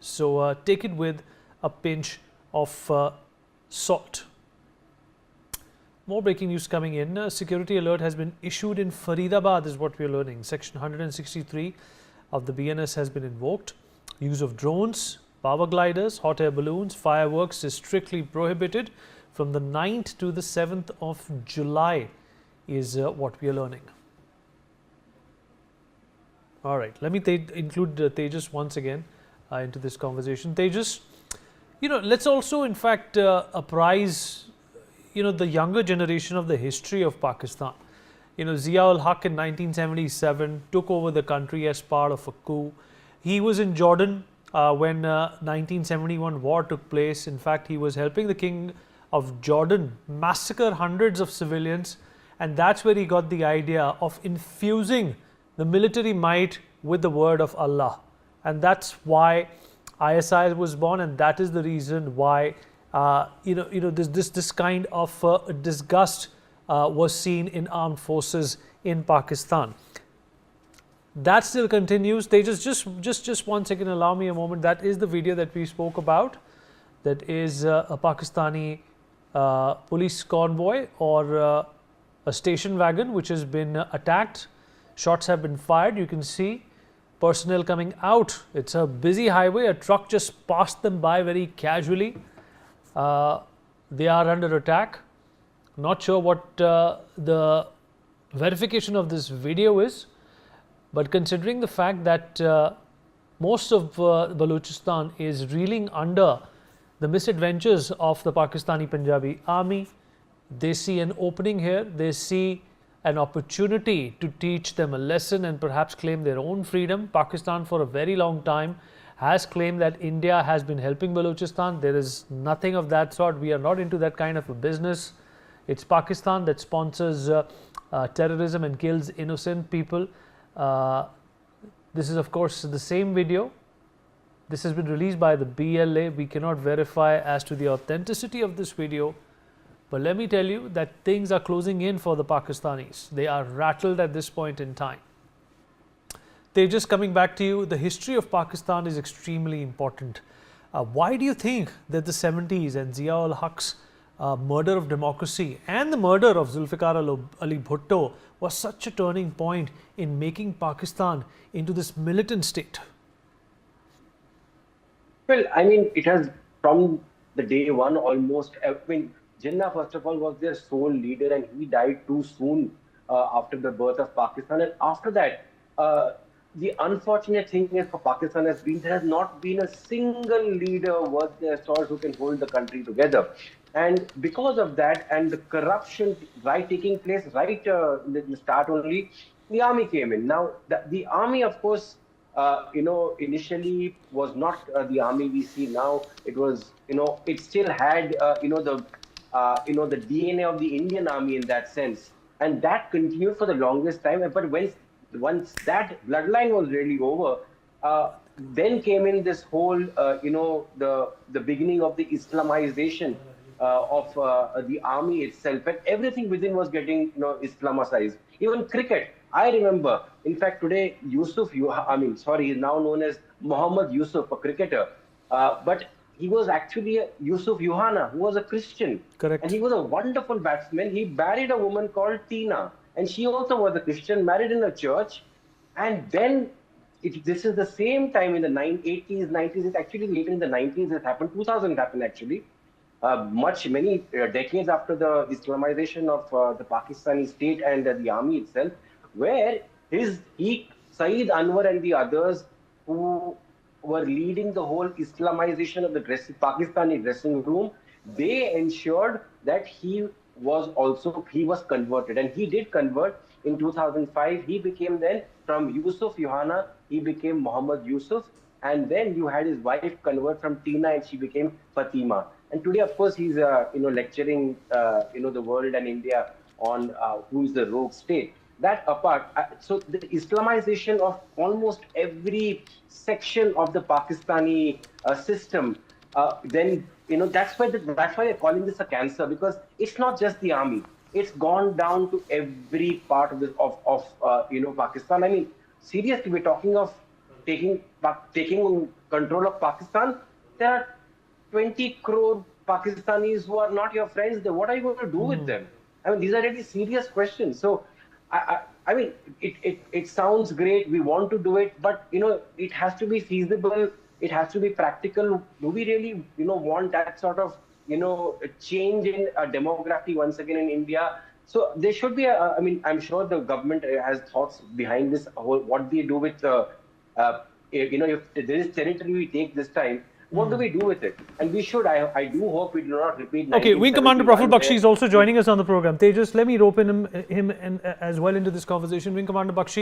So take it with a pinch of salt. More breaking news coming in. A security alert has been issued in Faridabad is what we are learning. Section 163 of the BNS has been invoked. Use of drones, power gliders, hot air balloons, fireworks is strictly prohibited from the 9th to the 7th of July is what we are learning. All right, let me include Tejas once again into this conversation. Tejas, let's also in fact apprise the younger generation of the history of Pakistan. Zia-ul-Haq in 1977 took over the country as part of a coup. He was in Jordan when 1971 war took place. In fact, he was helping the king of Jordan massacre hundreds of civilians, and that's where he got the idea of infusing the military might with the word of Allah. And that's why ISI was born, and that is the reason why this kind of disgust was seen in armed forces in Pakistan. That still continues. Just 1 second, allow me a moment. That is the video that we spoke about. That is a Pakistani police convoy or a station wagon which has been attacked. Shots have been fired. You can see personnel coming out. It's a busy highway. A truck just passed them by very casually. They are under attack. Not sure what the verification of this video is, but considering the fact that most of Balochistan is reeling under the misadventures of the Pakistani Punjabi army, they see an opening here. They see an opportunity to teach them a lesson and perhaps claim their own freedom. Pakistan for a very long time has claimed that India has been helping Balochistan. There is nothing of that sort. We are not into that kind of a business. It's Pakistan that sponsors terrorism and kills innocent people. This is of course the same video. This has been released by the BLA. We cannot verify as to the authenticity of this video. But let me tell you that things are closing in for the Pakistanis. They are rattled at this point in time. They're just coming back to you. The history of Pakistan is extremely important. Why do you think that the 70s and Zia-ul-Haq's murder of democracy and the murder of Zulfikar Ali Bhutto was such a turning point in making Pakistan into this militant state? Well, I mean, it has from the day one almost. I mean, Jinnah, first of all, was their sole leader, and he died too soon after the birth of Pakistan. And after that, the unfortunate thing is for Pakistan has been there has not been a single leader worth their salt who can hold the country together. And because of that and the corruption taking place right in the start only, the army came in. Now, the army, of course, initially was not the army we see now. It was, it still had, the DNA of the Indian army in that sense. And that continued for the longest time. But once that bloodline was really over, then came in this whole, the beginning of the Islamization of the army itself, and everything within was getting, Islamicized. Even cricket, I remember. In fact, today he's now known as Muhammad Yusuf, a cricketer, but he was actually Yusuf Yuhana, who was a Christian. Correct. And he was a wonderful batsman. He married a woman called Tina, and she also was a Christian, married in a church. And then this is the same time in the 80s, 90s. It's actually later in the 90s it happened. 2000 happened actually. Many decades after the Islamization of the Pakistani state and the army itself, where Saeed Anwar and the others who were leading the whole Islamization of the Pakistani dressing room, they ensured that he was converted, and he did convert in 2005. He became then from Yusuf Yuhana, he became Muhammad Yusuf, and then you had his wife convert from Tina, and she became Fatima. And today, of course, he's lecturing the world and India on who is the rogue state. That apart, so the Islamization of almost every section of the Pakistani system, then that's why they're calling this a cancer, because it's not just the army; it's gone down to every part of Pakistan. I mean, seriously, we're talking of taking control of Pakistan, there are 20 crore Pakistanis who are not your friends. Then what are you going to do with them? I mean, these are really serious questions. So, I mean, it sounds great. We want to do it, but it has to be feasible. It has to be practical. Do we really, want that sort of, a change in demography once again in India? So there should be. I mean, I'm sure the government has thoughts behind this. What they do with, if there is territory we take this time, what do we do with it? And we should. I do hope we do not repeat. Okay, Wing Commander 1971 Praful Bakshi is also joining us on the program. Tejas, let me rope him as well into this conversation. Wing Commander Bakshi.